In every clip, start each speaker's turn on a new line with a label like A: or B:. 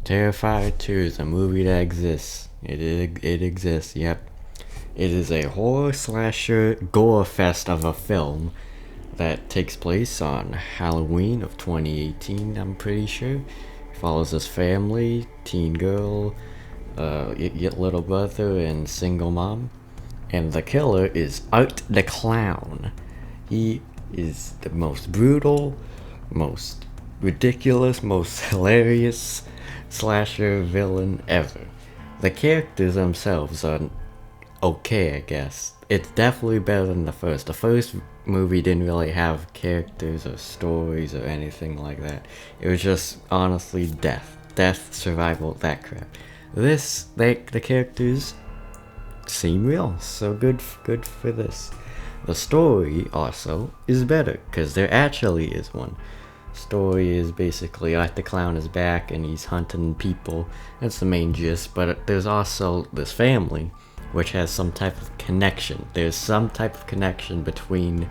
A: Terrifier 2 is a movie that exists. It exists, yep. It is a horror slasher gore fest of a film that takes place on Halloween of 2018, I'm pretty sure. It follows this family, teen girl, little brother, and single mom. And the killer is Art the Clown. He is the most brutal, most ridiculous, most hilarious slasher villain ever. The characters themselves are okay, I guess. It's definitely better than the first. The first movie didn't really have characters or stories or anything like that. It was just honestly death, survival, that crap. The characters seem real, so good for this. The story also is better because there actually is one. Story is basically like the clown is back and he's hunting people. That's the main gist, but there's also this family which has some type of connection. There's some type of connection between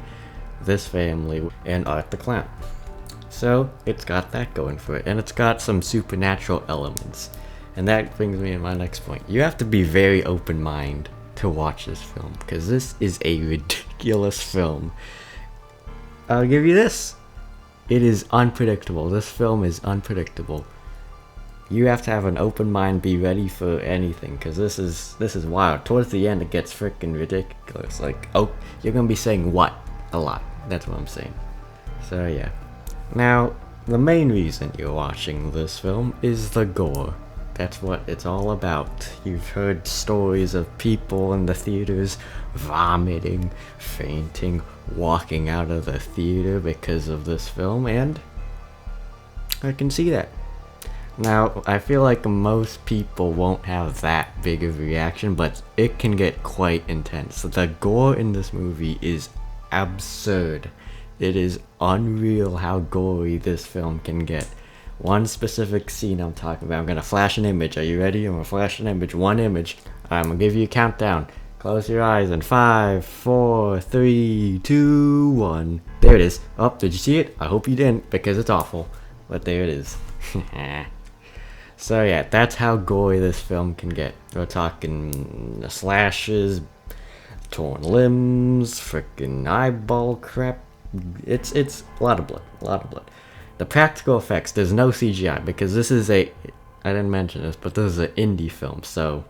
A: this family and Art the Clown. So it's got that going for it, and it's got some supernatural elements. And that brings me to my next point. You have to be very open-minded to watch this film, because this is a ridiculous film. I'll give you this. It is unpredictable. This film is unpredictable. You have to have an open mind, be ready for anything, because this is wild. Towards the end, it gets freaking ridiculous. Like, oh, you're gonna be saying what a lot. That's what I'm saying. So yeah. Now, the main reason you're watching this film is the gore. That's what it's all about. You've heard stories of people in the theaters vomiting, fainting, walking out of the theater because of this film, and I can see that. Now, I feel like most people won't have that big of a reaction, but it can get quite intense. The gore in this movie is absurd. It is unreal how gory this film can get. One specific scene I'm talking about, I'm gonna flash an image. Are you ready? I'm gonna flash an image. One image. I'm gonna give you a countdown. Close your eyes in 5, 4, 3, 2, 1. There it is. Oh, did you see it? I hope you didn't, because it's awful. But there it is. So yeah, that's how gory this film can get. We're talking slashes, torn limbs, freaking eyeball crap. It's a lot of blood. The practical effects, there's no CGI, because this is I didn't mention this, but this is an indie film, so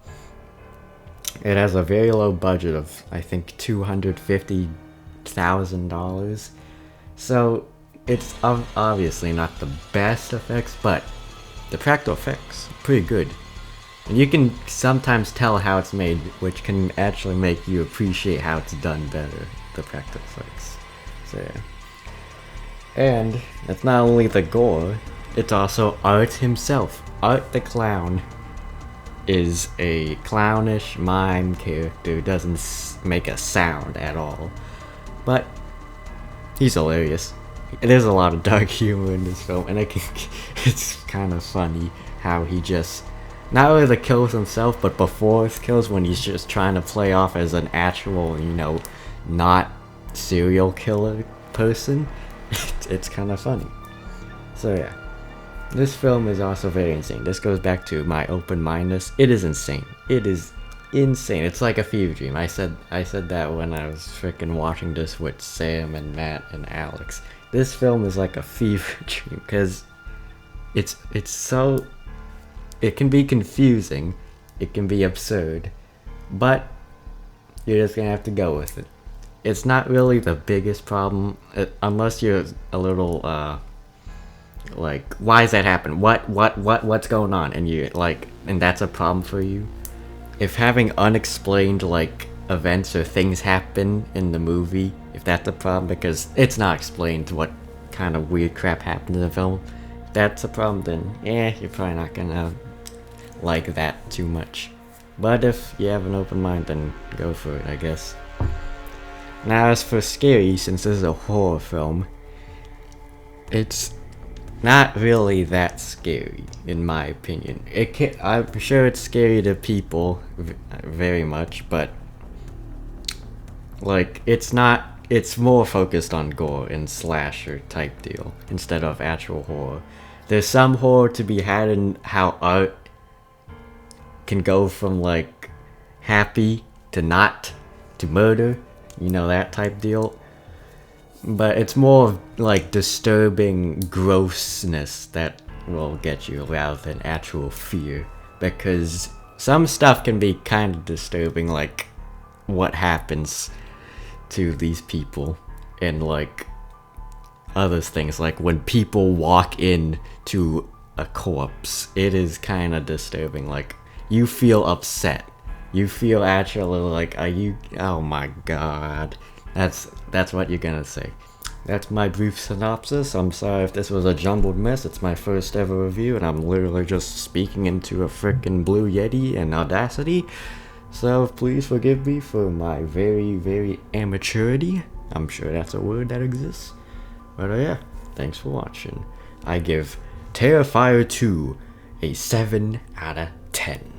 A: it has a very low budget of, I think, $250,000. So it's obviously not the best effects, but the practical effects are pretty good. And you can sometimes tell how it's made, which can actually make you appreciate how it's done better, the practical effects. So yeah. And it's not only the gore, it's also Art himself. Art the Clown is a clownish mime character, doesn't make a sound at all. But he's hilarious. There's a lot of dark humor in this film, and it's kind of funny how he just not only kills himself, but before his kills, when he's just trying to play off as an actual, not serial killer person. It's kind of funny. So yeah, this film is also very insane. This goes back to my open-mindedness. It is insane. It is insane. It's like a fever dream. I said that when I was freaking watching this with Sam and Matt and Alex. This film is like a fever dream, because it can be confusing, it can be absurd, but you're just gonna have to go with it. It's not really the biggest problem, unless you're a little like, why does that happen? What's going on? And you and that's a problem for you. If having unexplained events or things happen in the movie, if that's a problem, because it's not explained what kind of weird crap happened in the film, if that's a problem, then you're probably not gonna like that too much. But if you have an open mind, then go for it, I guess. Now, as for scary, since this is a horror film, it's not really that scary, in my opinion. I'm sure it's scary to people very much, but it's not. It's more focused on gore and slasher type deal instead of actual horror. there's some horror to be had in how art can go from like happy to not to murder, you know, that type deal. But it's more of like disturbing grossness that will get you rather than actual fear, because some stuff can be kind of disturbing, like what happens to these people, and like other things, like when people walk in to a corpse, it is kind of disturbing. Like you feel upset, you feel actually like, are you, oh my god, that's what you're gonna say. That's my brief synopsis. I'm sorry if this was a jumbled mess. It's my first ever review, and I'm literally just speaking into a frickin' Blue Yeti and Audacity. So please forgive me for my very, very amateurity. I'm sure that's a word that exists. But yeah, thanks for watching. I give Terrifier 2 a 7 out of 10.